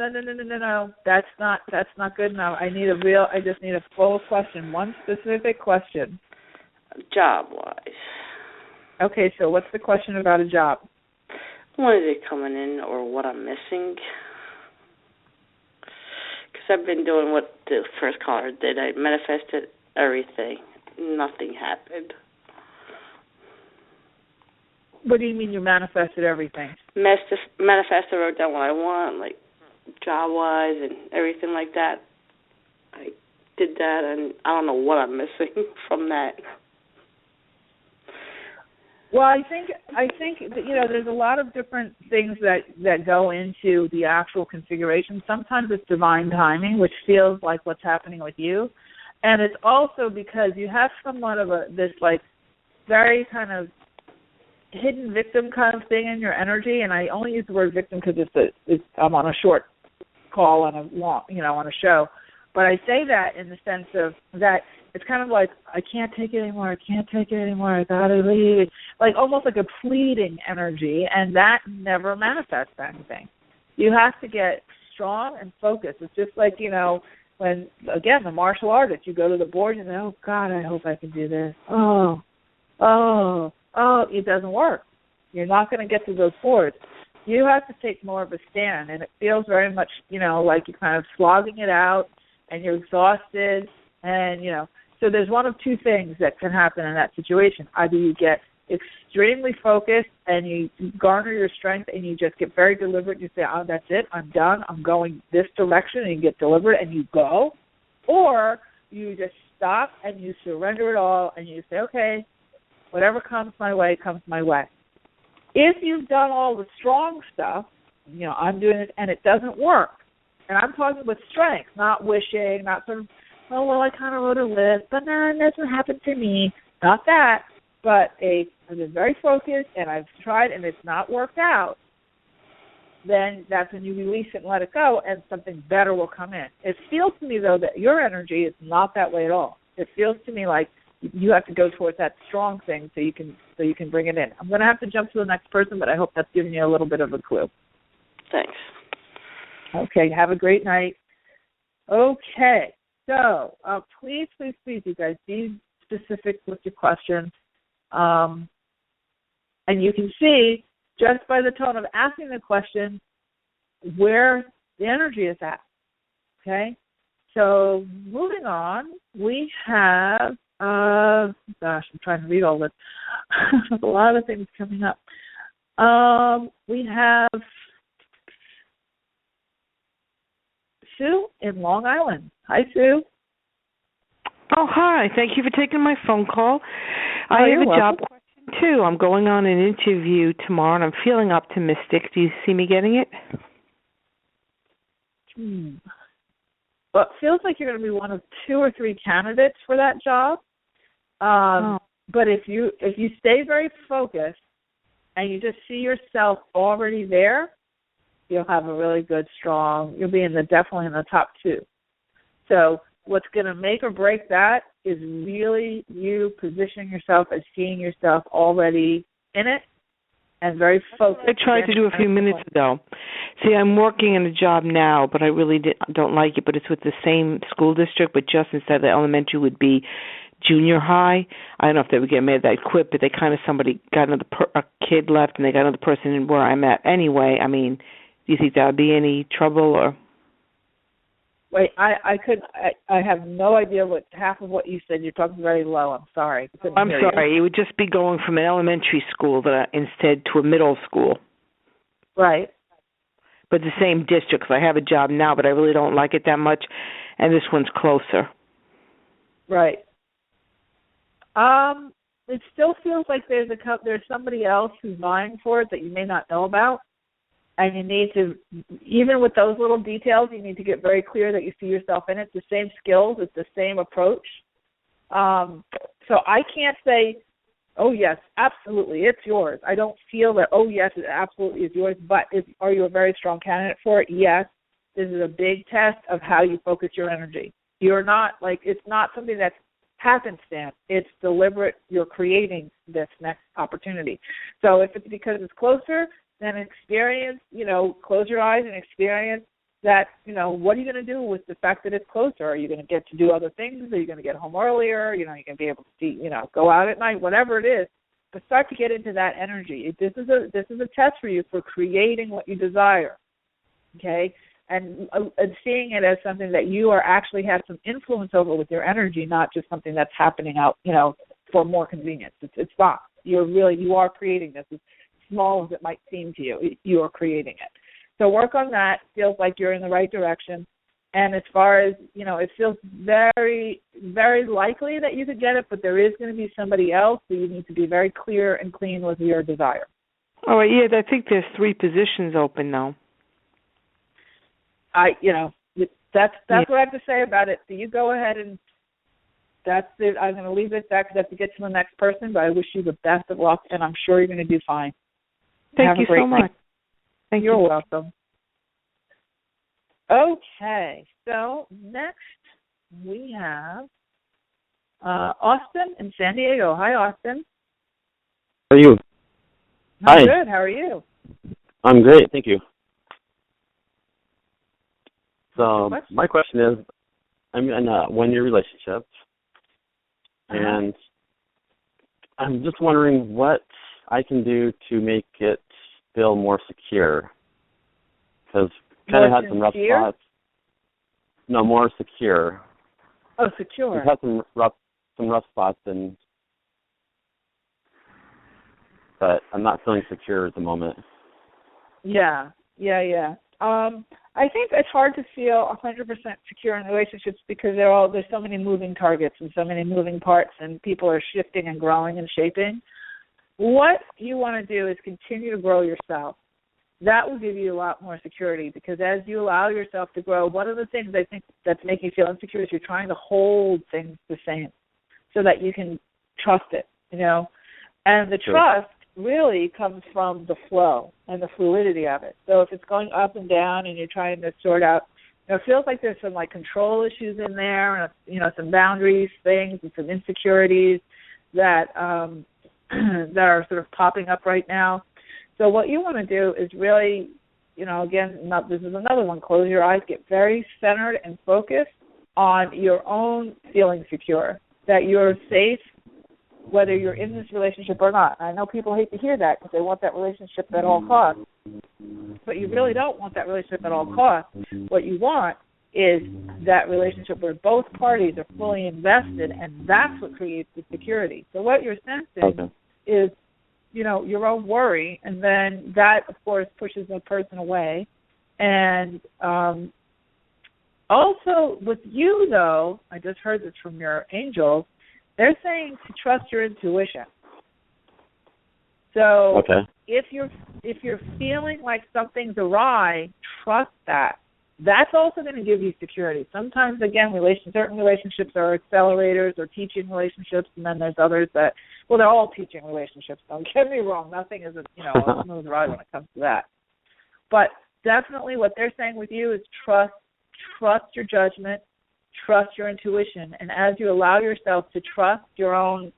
That's not good enough. I just need a full question, one specific question. Job-wise. Okay, so what's the question about a job? When is it coming in, or what I'm missing? Because I've been doing what the first caller did. I manifested everything. Nothing happened. What do you mean you manifested everything? Manifested, wrote down what I want, job-wise and everything like that. I did that, and I don't know what I'm missing from that. Well, I think that, there's a lot of different things that go into the actual configuration. Sometimes it's divine timing, which feels like what's happening with you, and it's also because you have somewhat of this very kind of hidden victim kind of thing in your energy. And I only use the word victim because I'm on a short call on a long, on a show, but I say that in the sense of that. It's kind of like, I can't take it anymore, I gotta leave. Almost like a pleading energy, and that never manifests anything. You have to get strong and focused. It's just like, when, again, the martial artist, you go to the board and you say, oh, God, I hope I can do this. It doesn't work. You're not going to get to those boards. You have to take more of a stand, and it feels very much, like you're kind of slogging it out, and you're exhausted, and, so there's one of two things that can happen in that situation. Either you get extremely focused and you garner your strength and you just get very deliberate. You say, oh, that's it. I'm done. I'm going this direction, and you get deliberate and you go. Or you just stop and you surrender it all and you say, okay, whatever comes my way, comes my way. If you've done all the strong stuff, I'm doing it and it doesn't work, and I'm talking with strength, not wishing, not sort of, oh, well, I kind of wrote a list, but no, it doesn't happen to me. Not that, but I've been very focused and I've tried and it's not worked out, then that's when you release it and let it go and something better will come in. It feels to me, though, that your energy is not that way at all. It feels to me like you have to go towards that strong thing so you can bring it in. I'm going to have to jump to the next person, but I hope that's giving you a little bit of a clue. Thanks. Okay, have a great night. Okay, so please, you guys, be specific with your questions. And you can see, just by the tone of asking the question, where the energy is at. Okay? So moving on, we have, I'm trying to read all this. There's a lot of things coming up. We have Sue in Long Island. Hi, Sue. Oh, hi. Thank you for taking my phone call. I have a job question, too. I'm going on an interview tomorrow, and I'm feeling optimistic. Do you see me getting it? Well, it feels like you're going to be one of 2 or 3 candidates for that job. But if you stay very focused and you just see yourself already there, you'll have a really good, strong, you'll be definitely in the top 2. So what's going to make or break that is really you positioning yourself as seeing yourself already in it and very focused. I tried to do a few minutes ago. See, I'm working in a job now, but I really don't like it, but it's with the same school district, but just instead of the elementary would be junior high. I don't know if they would get made that quit, but they somebody got a kid left and they got another person in where I'm at anyway. I mean, do you think that would be any trouble or? Wait, I have no idea what half of what you said. You're talking very low. I'm sorry. I'm sorry. It would just be going from an elementary school instead to a middle school. Right. But the same district, because I have a job now, but I really don't like it that much, and this one's closer. Right. It still feels like there's somebody else who's vying for it that you may not know about. And you need to, even with those little details, you need to get very clear that you see yourself in it. It's the same skills. It's the same approach. So I can't say, oh, yes, absolutely, it's yours. I don't feel that, oh, yes, it absolutely is yours. But are you a very strong candidate for it? Yes. This is a big test of how you focus your energy. You're not, it's not something that's happenstance. It's deliberate. You're creating this next opportunity. So if it's because it's closer, then experience, close your eyes and experience that, what are you going to do with the fact that it's closer? Are you going to get to do other things? Are you going to get home earlier? You're going to be able to see, go out at night, whatever it is. But start to get into that energy. This is a test for you for creating what you desire, okay? And seeing it as something that you actually have some influence over with your energy, not just something that's happening out, for more convenience. It's not. You are creating this. As small as it might seem to you, you are creating it. So work on that. Feels like you're in the right direction. And as far as, it feels very, very likely that you could get it, but there is going to be somebody else, so you need to be very clear and clean with your desire. All right, yeah, I think there's 3 positions open now. That's what I have to say about it. So you go ahead and that's it. I'm going to leave it at that because I have to get to the next person, but I wish you the best of luck, and I'm sure you're going to do fine. Thank you so much. Thank you. You're welcome. Okay, so next we have Austin in San Diego. Hi, Austin. How are you? I'm good. How are you? I'm great, thank you. So my question is, I'm in a 1-year relationship, and I'm just wondering what I can do to make it feel more secure. Because kind of had some rough spots. No, more secure. Oh, secure. We've had some rough spots, and but I'm not feeling secure at the moment. Yeah. I think it's hard to feel 100% secure in relationships because there's so many moving targets and so many moving parts, and people are shifting and growing and shaping. What you want to do is continue to grow yourself. That will give you a lot more security, because as you allow yourself to grow, one of the things I think that's making you feel insecure is you're trying to hold things the same so that you can trust it, And the trust really comes from the flow and the fluidity of it. So if it's going up and down and you're trying to sort out, it feels like there's some control issues in there, and some boundaries things and some insecurities that that are sort of popping up right now. So what you want to do is really, again, this is another one, close your eyes, get very centered and focused on your own feeling secure, that you're safe, whether you're in this relationship or not. I know people hate to hear that because they want that relationship at all costs, but you really don't want that relationship at all costs. What you want is that relationship where both parties are fully invested, and that's what creates the security. So what you're sensing is, your own worry, and then that, of course, pushes the person away. And also with you, though, I just heard this from your angels, they're saying to trust your intuition. So if you're feeling like something's awry, trust that. That's also going to give you security. Sometimes, again, certain relationships are accelerators or teaching relationships, and then there's others that, they're all teaching relationships. Don't get me wrong. Nothing is a smooth ride when it comes to that. But definitely what they're saying with you is trust your judgment, trust your intuition. And as you allow yourself to trust your own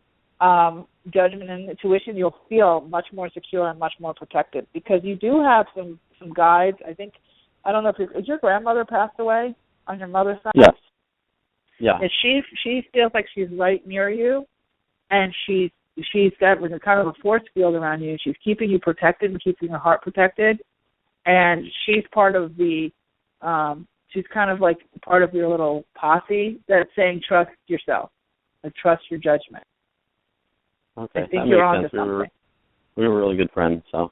judgment and intuition, you'll feel much more secure and much more protected, because you do have some guides. I don't know if your grandmother passed away on your mother's side? Yes. Yeah. And she feels like she's right near you, and she's got kind of a force field around you. She's keeping you protected and keeping your heart protected, and she's part of she's kind of like part of your little posse that's saying trust yourself and trust your judgment. Okay, I think you're on to something. We were really good friends, so.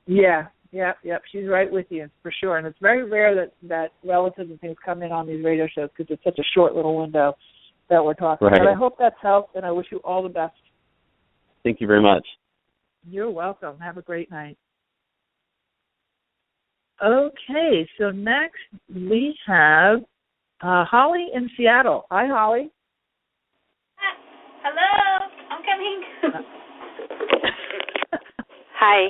Yeah. Yep. She's right with you, for sure. And it's very rare that relatives and things come in on these radio shows, because it's such a short little window that we're talking. Right. But I hope that's helped, and I wish you all the best. Thank you very much. You're welcome. Have a great night. Okay, so next we have Holly in Seattle. Hi, Holly. Hello, I'm coming. Hi.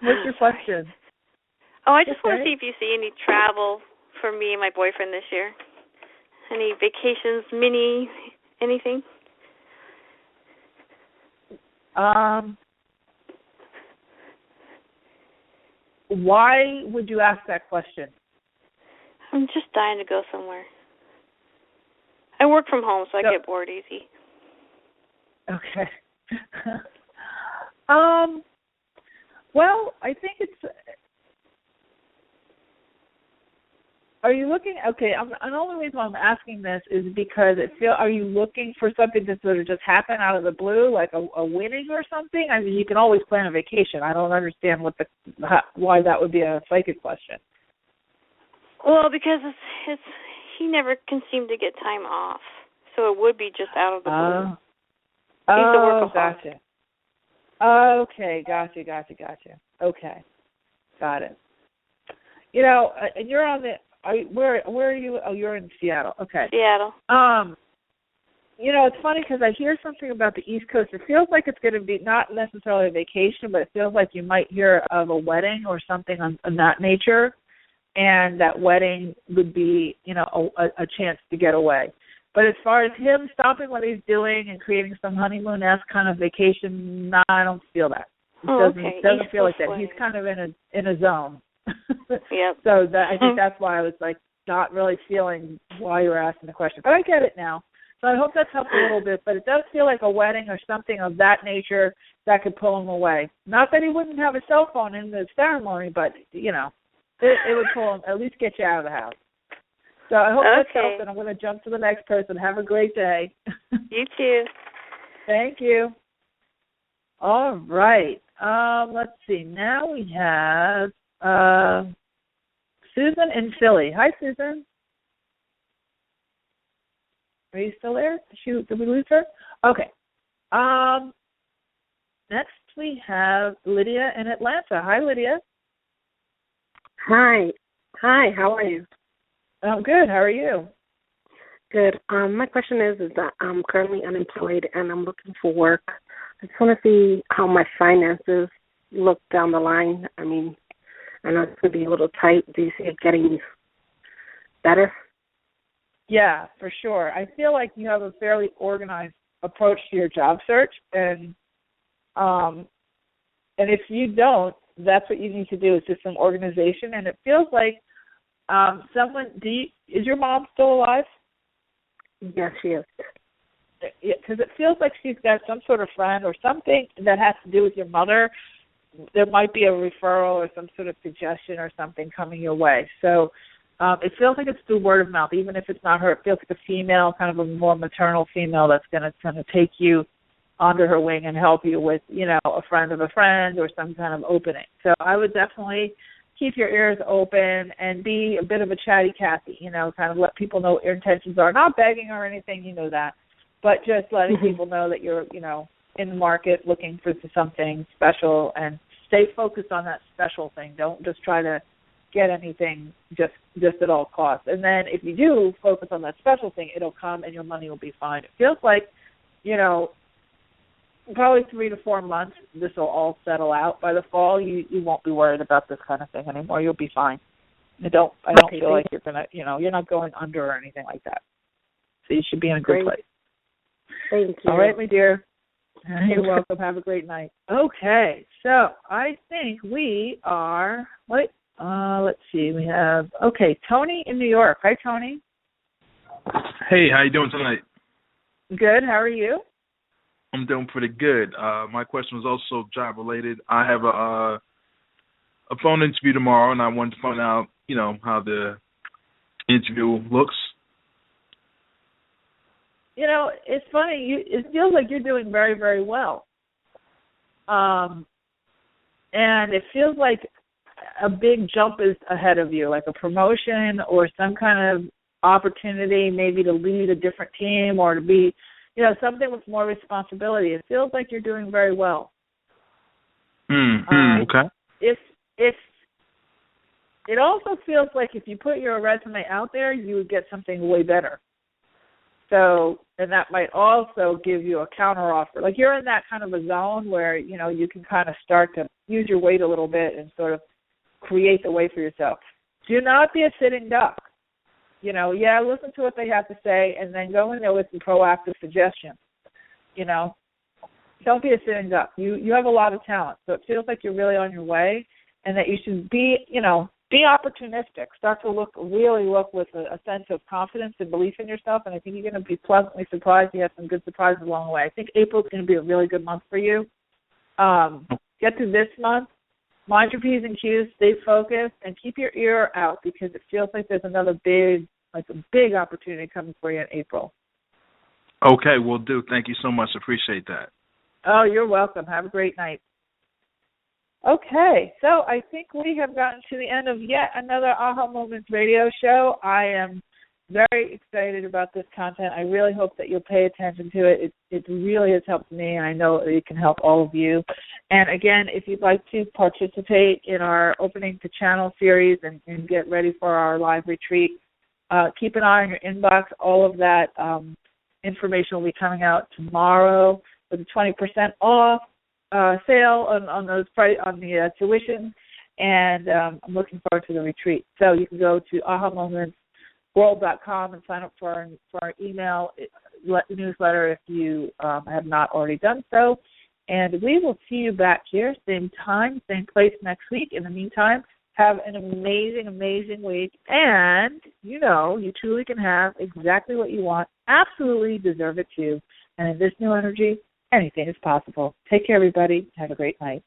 What's your question? I just want to see if you see any travel for me and my boyfriend this year. Any vacations, anything? Why would you ask that question? I'm just dying to go somewhere. I work from home, so I get bored easy. Okay. Well, I think it's. Are you looking? Okay, the only reason why I'm asking this is because are you looking for something to sort of just happen out of the blue, like a winning or something? I mean, you can always plan a vacation. I don't understand why that would be a psychic question. Well, because it's he never can seem to get time off, so it would be just out of the blue. Gotcha. Okay, gotcha. Okay, got it. And you're on the. Where are you? Oh, you're in Seattle. Okay. Seattle. It's funny because I hear something about the East Coast. It feels like it's going to be not necessarily a vacation, but it feels like you might hear of a wedding or something on that nature, and that wedding would be, a chance to get away. But as far as him stopping what he's doing and creating some honeymoon-esque kind of vacation, I don't feel that. It doesn't feel like that. He's kind of in a zone. Yep. So I think that's why I was not really feeling why you were asking the question. But I get it now. So I hope that's helped a little bit. But it does feel like a wedding or something of that nature that could pull him away. Not that he wouldn't have a cell phone in the ceremony, but it would pull him, at least get you out of the house. So I hope that's helped, and I'm going to jump to the next person. Have a great day. You too. Thank you. All right. Let's see. Now we have Susan in Philly. Hi, Susan. Are you still there? Did we lose her? Okay. Next we have Lydia in Atlanta. Hi, Lydia. Hi. How are you? I'm good. How are you? Good. My question is that I'm currently unemployed and I'm looking for work. I just want to see how my finances look down the line. I mean, I know it's going to be a little tight. Do you see it getting better? Yeah, for sure. I feel like you have a fairly organized approach to your job search, and if you don't, that's what you need to do, is just some organization. And it feels like is your mom still alive? Yes, she is. Because it feels like she's got some sort of friend or something that has to do with your mother. There might be a referral or some sort of suggestion or something coming your way. So it feels like it's through word of mouth. Even if it's not her, it feels like a female, kind of a more maternal female that's going to take you under her wing and help you with, a friend of a friend or some kind of opening. So I would definitely keep your ears open and be a bit of a chatty Cathy, kind of let people know what your intentions are. Not begging or anything, you know that, but just letting people know that you're, in the market looking for something special, and stay focused on that special thing. Don't just try to get anything just at all costs. And then if you do focus on that special thing, it'll come and your money will be fine. It feels like, probably 3 to 4 months, this will all settle out. By the fall, you won't be worried about this kind of thing anymore. You'll be fine. I don't feel like you're gonna, you're not going under or anything like that. So you should be in a good place. Thank you. All right, my dear. You're welcome. Have a great night. Okay, so I think we are. Let's see. We have Tony in New York. Hi, Tony. Hey, how you doing tonight? Good. How are you? I'm doing pretty good. My question was also job related. I have a phone interview tomorrow, and I wanted to find out, how the interview looks. It's funny. It feels like you're doing very, very well. And it feels like a big jump is ahead of you, like a promotion or some kind of opportunity, maybe to lead a different team or to be, something with more responsibility. It feels like you're doing very well. Okay. If it also feels like if you put your resume out there, you would get something way better. So, and that might also give you a counter offer. Like you're in that kind of a zone where, you can kind of start to use your weight a little bit and sort of create the way for yourself. Do not be a sitting duck. Listen to what they have to say and then go in there with some proactive suggestions. Don't be a sitting duck. You have a lot of talent, so it feels like you're really on your way, and that you should be, be opportunistic. Start to look with a sense of confidence and belief in yourself, and I think you're going to be pleasantly surprised. You have some good surprises along the way. I think April's going to be a really good month for you. Get through this month. Mind your P's and Q's, stay focused, and keep your ear out because it feels like there's another big opportunity coming for you in April. Okay, will do. Thank you so much. Appreciate that. Oh, you're welcome. Have a great night. Okay, so I think we have gotten to the end of yet another Aha Moments radio show. I am very excited about this content. I really hope that you'll pay attention to it. It really has helped me, and I know it can help all of you. And again, if you'd like to participate in our Opening to Channel series and get ready for our live retreat, keep an eye on your inbox. All of that information will be coming out tomorrow with a 20% off sale on the tuition, and I'm looking forward to the retreat. So you can go to ahamomentsworld.com and sign up for our email newsletter if you have not already done so. And we will see you back here, same time, same place next week. In the meantime, have an amazing, amazing week. And, you truly can have exactly what you want. Absolutely deserve it too. And in this new energy, anything is possible. Take care, everybody. Have a great night.